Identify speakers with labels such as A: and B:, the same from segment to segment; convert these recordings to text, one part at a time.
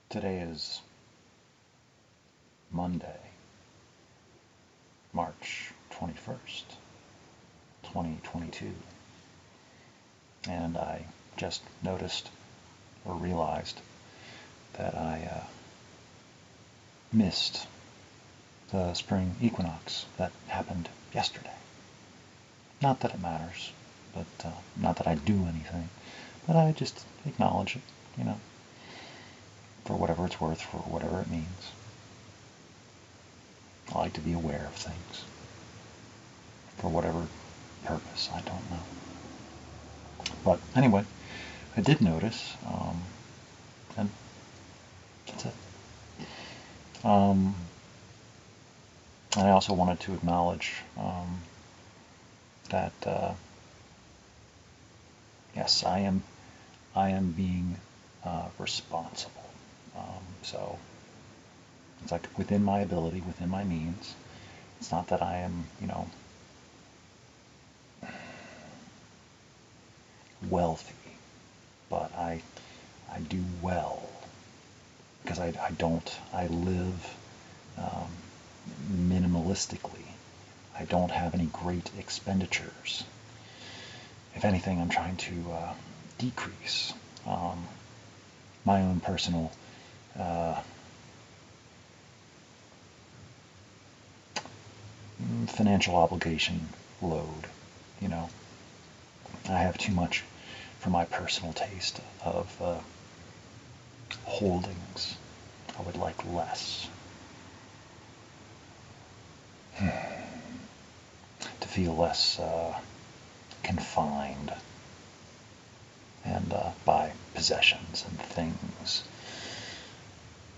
A: Today is Monday, March 21st, 2022, and I just noticed or realized that I missed the spring equinox that happened yesterday. Not that it matters, but not that I do anything, but I just acknowledge it, for whatever it's worth, for whatever it means. I like to be aware of things. For whatever purpose, I don't know. But anyway, I did notice, and that's it. And I also wanted to acknowledge that yes, I am being responsible. So it's like within my ability, within my means. It's not that I am, wealthy, but I do well because I live minimalistically. I don't have any great expenditures. If anything, I'm trying to decrease my own personal financial obligation load. I have too much for my personal taste of holdings. I would like less. To feel less confined and by possessions and things.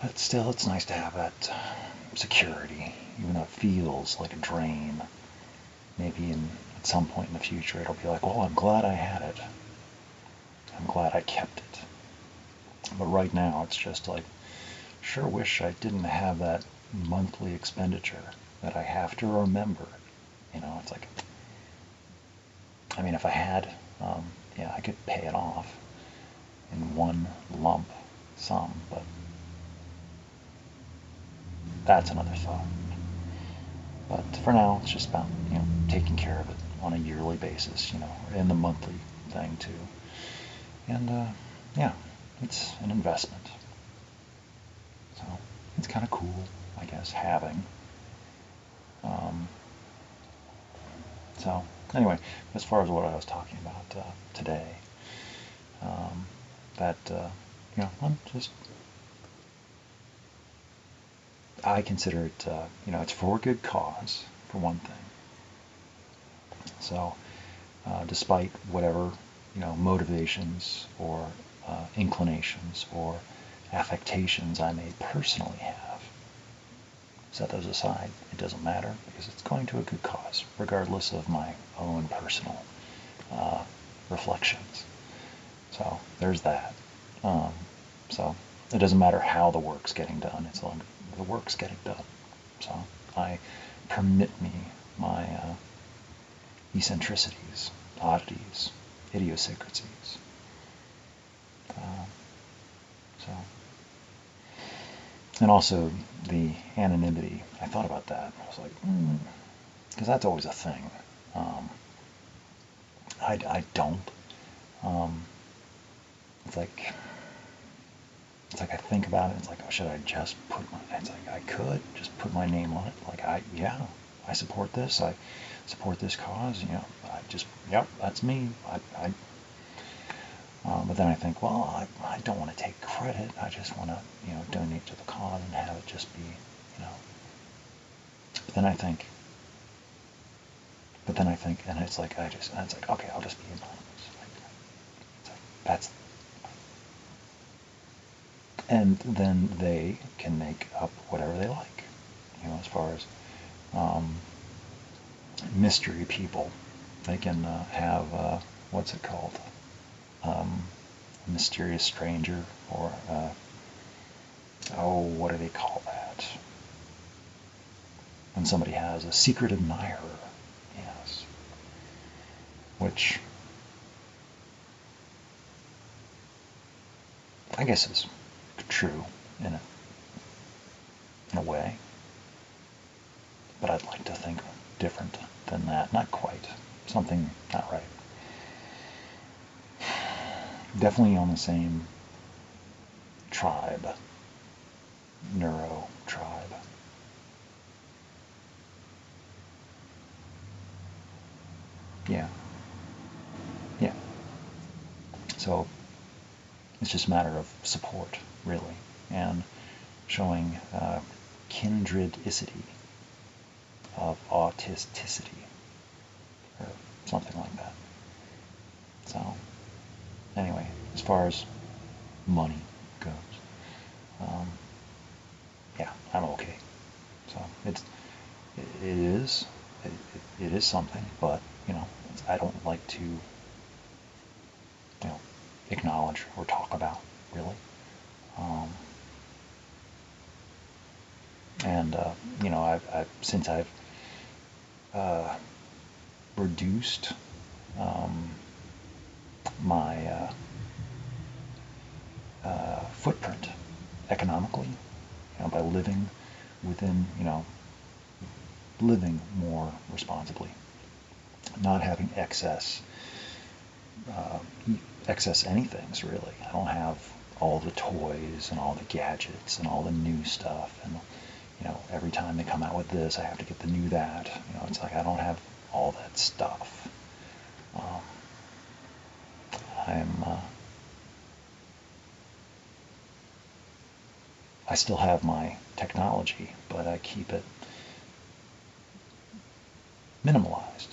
A: But still, it's nice to have that security, even though it feels like a drain. Maybe at some point in the future it'll be like, well, I'm glad I had it. I'm glad I kept it. But right now it's just like, sure wish I didn't have that monthly expenditure that I have to remember. It's like, I mean, if I had, I could pay it off in one lump sum, but that's another thought. But for now, it's just about, taking care of it on a yearly basis, and the monthly thing too. And, yeah, it's an investment. So it's kind of cool, I guess, having. So anyway, as far as what I was talking about today, that, I'm just, I consider it, it's for a good cause, for one thing. So, despite whatever, motivations or inclinations or affectations I may personally have, set those aside. It doesn't matter because it's going to a good cause, regardless of my own personal reflections. So there's that. So it doesn't matter how the work's getting done. It's like the work's getting done. So I permit me my eccentricities, oddities, idiosyncrasies. So, and also the anonymity. I thought about that. I was like, because that's always a thing. I don't. It's like I think about it. It's like, oh, should I just put my? It's like I could just put my name on it. Like I support this. I support this cause. That's me. But then I think, well, I don't want to take credit. I just want to, donate to the cause and have it just be, But then I think, and it's like it's like, okay, I'll just be anonymous. It's like, that's, and then they can make up whatever they like, as far as mystery people. They can have what's it called? Mysterious stranger, or what do they call that? When somebody has a secret admirer, yes, which I guess is true. in a way. But I'd like to think different than that. Not quite. Something not right. Definitely on the same tribe. Neuro tribe. Yeah. Yeah. So it's just a matter of support, really, and showing kindredicity of autisticity, or something like that. So, anyway, as far as money goes, yeah, I'm okay. So it is something, but I don't like to acknowledge or talk about really. Um, and since I've reduced my footprint economically, by living within, living more responsibly, not having excess anythings really. I don't have all the toys and all the gadgets and all the new stuff, and every time they come out with this, I have to get the new that. It's like I don't have all that stuff. I still have my technology, but I keep it minimalized.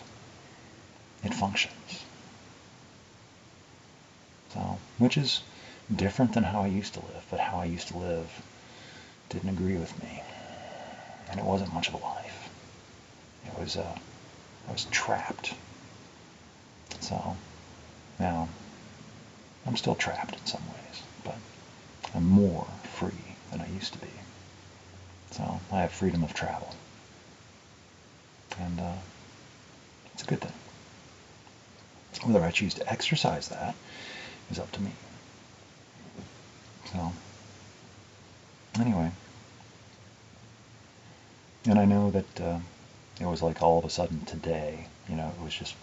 A: It functions. So, which is different than how I used to live, but how I used to live didn't agree with me. And it wasn't much of a life. It was, I was trapped. So, now, I'm still trapped in some ways, but I'm more free than I used to be. So, I have freedom of travel. And it's a good thing. Whether I choose to exercise that is up to me. So, anyway. And I know that it was like all of a sudden today, it was just,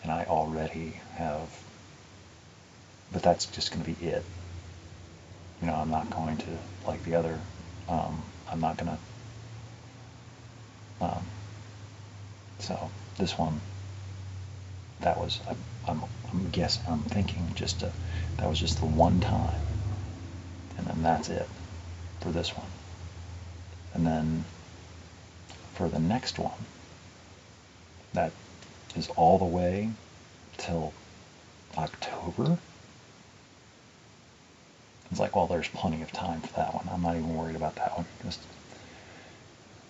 A: and I already have, but that's just going to be it. I'm not going to, like the other, I'm not going to, so this one, that was, I'm guessing, I'm thinking that was just the one time, and then that's it for this one. And then for the next one, that is all the way till October. It's like, well, there's plenty of time for that one. I'm not even worried about that one.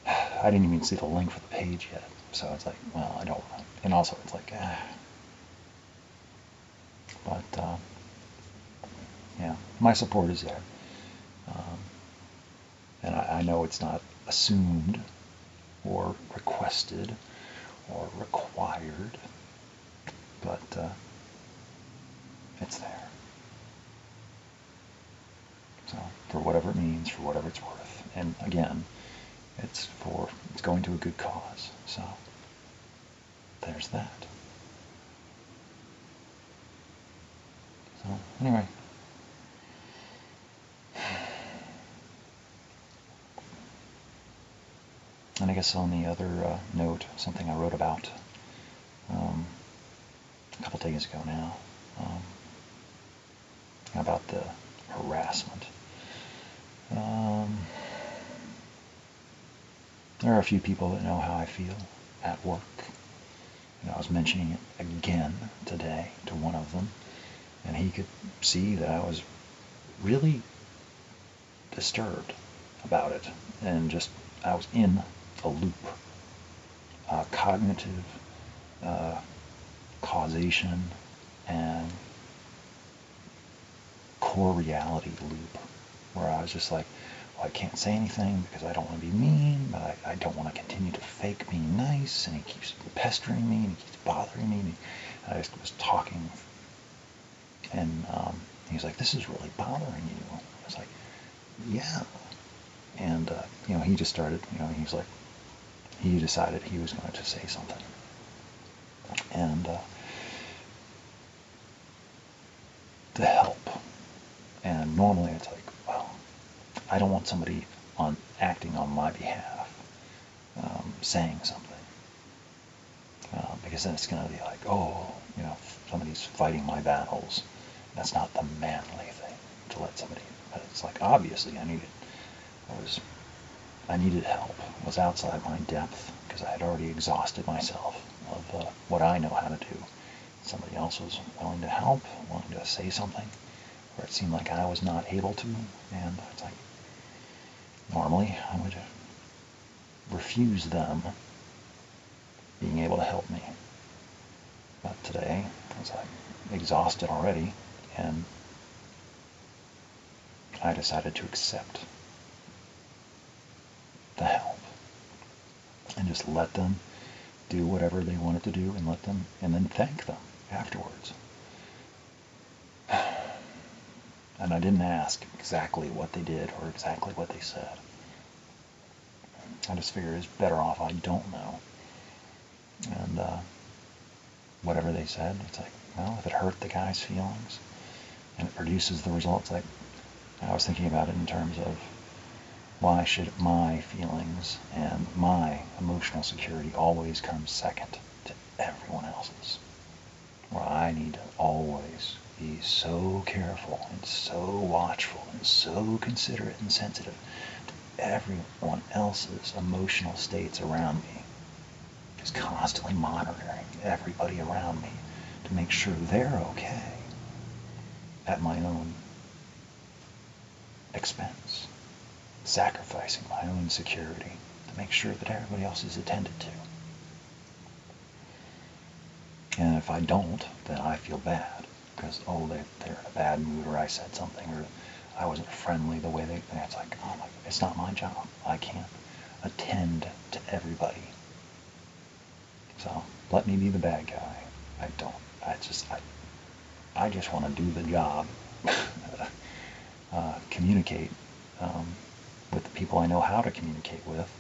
A: I didn't even see the link for the page yet. So it's like, well, I don't. And also, it's like, But, yeah, my support is there. And I know it's not assumed or requested or required, but it's there. So, for whatever it means, for whatever it's worth. And again, it's going to a good cause. So, there's that. So, anyway. And I guess on the other note, something I wrote about a couple days ago now, about the harassment. There are a few people that know how I feel at work. I was mentioning it again today to one of them, and he could see that I was really disturbed about it, and just I was in a loop, cognitive causation and core reality loop, where I was just like, well, I can't say anything because I don't want to be mean, but I don't want to continue to fake being nice, and he keeps pestering me, and he keeps bothering me, and I just was talking, and he was like, this is really bothering you. I was like, yeah. And, he just started, he was like, he decided he was going to say something. And to help. And normally it's like, well, I don't want somebody acting on my behalf, saying something. Because then it's going to be like, oh, somebody's fighting my battles. That's not the manly thing to let somebody. But it's like, obviously, I needed help. I was outside my depth because I had already exhausted myself of what I know how to do. Somebody else was willing to help, willing to say something, where it seemed like I was not able to. And it's like, normally I would refuse them being able to help me. But today, I was like exhausted already, and I decided to accept the help and just let them do whatever they wanted to do, and then thank them afterwards. And I didn't ask exactly what they did or exactly what they said. I just figure it's better off I don't know. And whatever they said, it's like, well, if it hurt the guy's feelings and it produces the results, like I was thinking about it in terms of, why should my feelings and my emotional security always come second to everyone else's? Where I need to always be so careful and so watchful and so considerate and sensitive to everyone else's emotional states around me. Just constantly monitoring everybody around me to make sure they're okay at my own expense. Sacrificing my own security to make sure that everybody else is attended to. And if I don't, then I feel bad because, oh, they're in a bad mood, or I said something, or I wasn't friendly the way they. And it's like, oh my, it's not my job. I can't attend to everybody. So let me be the bad guy. I don't. I just want to do the job. Communicate with the people I know how to communicate with.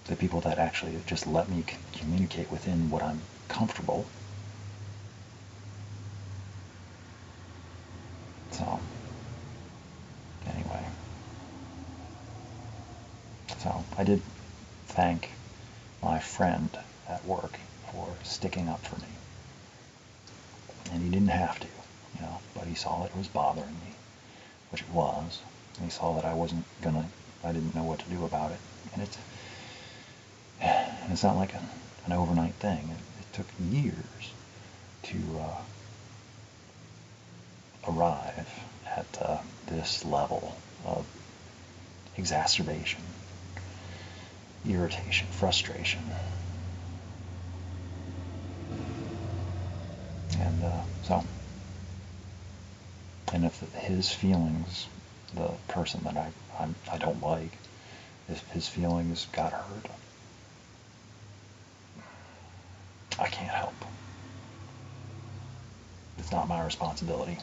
A: The people that actually just let me communicate within what I'm comfortable. So, anyway. So, I did thank my friend at work for sticking up for me. And he didn't have to, but he saw that it was bothering me, which it was. And he saw that I didn't know what to do about it. And it's not like an overnight thing. It took years to arrive at this level of exacerbation, irritation, frustration. And and if his feelings, the person that I don't like, if his feelings got hurt, I can't help. It's not my responsibility.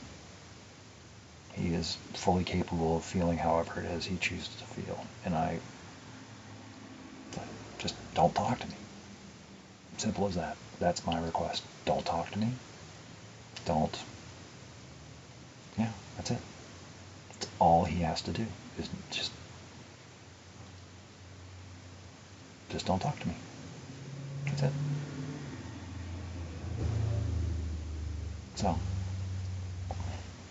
A: He is fully capable of feeling however it is he chooses to feel. And I just don't talk to me. Simple as that. That's my request. Don't talk to me. Don't. Yeah, that's it. That's all he has to do is just don't talk to me. That's it. So,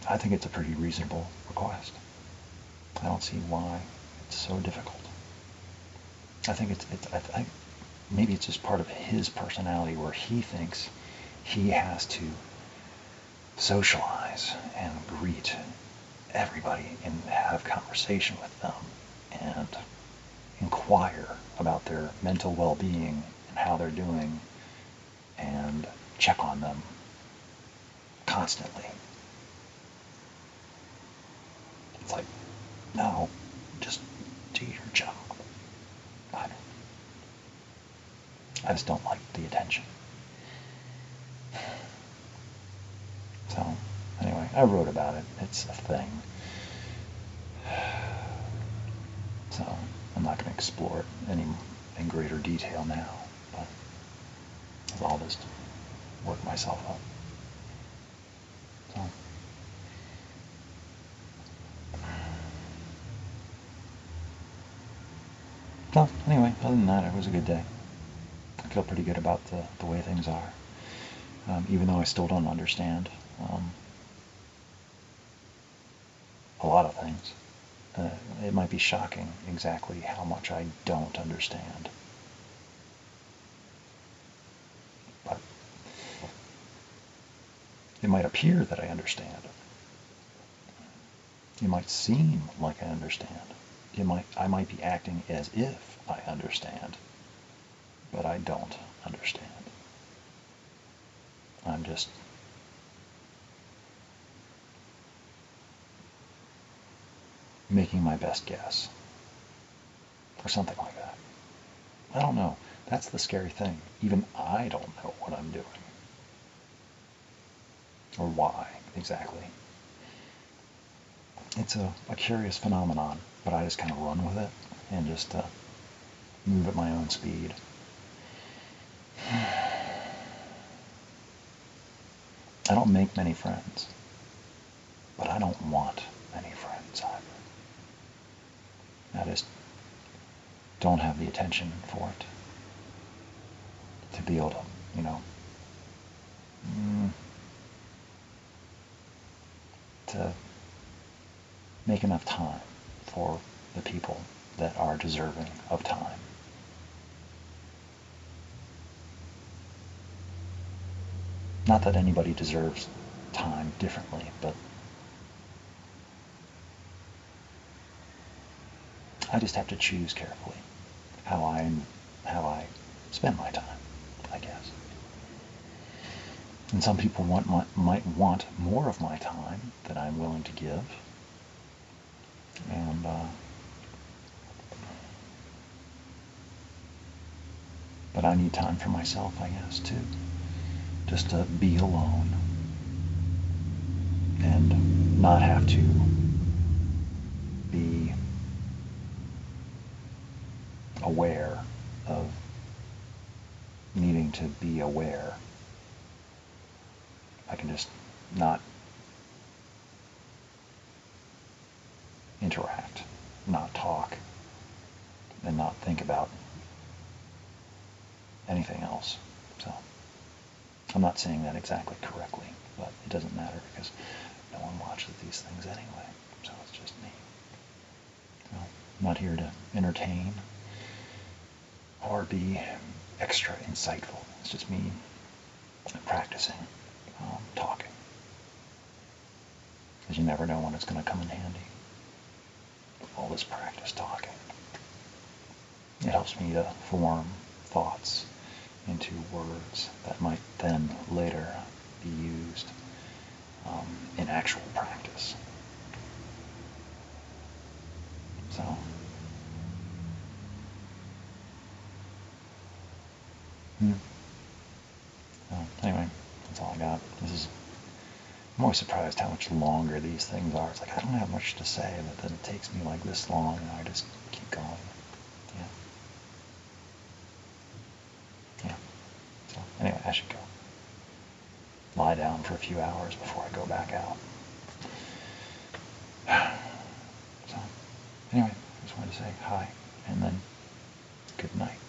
A: I think it's a pretty reasonable request. I don't see why it's so difficult. I think maybe it's just part of his personality where he thinks he has to socialize and greet everybody and have conversation with them and inquire about their mental well-being and how they're doing and check on them constantly. It's like, no, just do your job. I just don't like the attention. So, anyway, I wrote about it. It's a thing. So I'm not going to explore it in greater detail now, but I'll just work myself up. So, anyway, other than that, it was a good day. I feel pretty good about the way things are, even though I still don't understand a lot of things. It might be shocking exactly how much I don't understand. But it might appear that I understand. It might seem like I understand. I might be acting as if I understand, but I don't understand. I'm just making my best guess, or something like that. I don't know. That's the scary thing. Even I don't know what I'm doing, or why exactly. It's a curious phenomenon, but I just kind of run with it and just move at my own speed. I don't make many friends, but I don't want many friends either. I just don't have the attention for it to be able to, to make enough time for the people that are deserving of time. Not that anybody deserves time differently, but I just have to choose carefully how I spend my time, I guess. And some people might want more of my time than I'm willing to give. And but I need time for myself, I guess, too. Just to be alone and not have to be aware of needing to be aware. I can just not interact, not talk, and not think about anything else. So I'm not saying that exactly correctly, but it doesn't matter because no one watches these things anyway. So it's just me. So I'm not here to entertain or be extra insightful. It's just me practicing talking. Because you never know when it's going to come in handy. All this practice talking. It helps me to form thoughts into words that might then later be used in actual practice. So, well, anyway, that's all I got. I'm always surprised how much longer these things are. It's like I don't have much to say, but then it takes me like this long, and I just keep going. Yeah. So anyway, I should go lie down for a few hours before I go back out. So anyway, I just wanted to say hi, and then good night.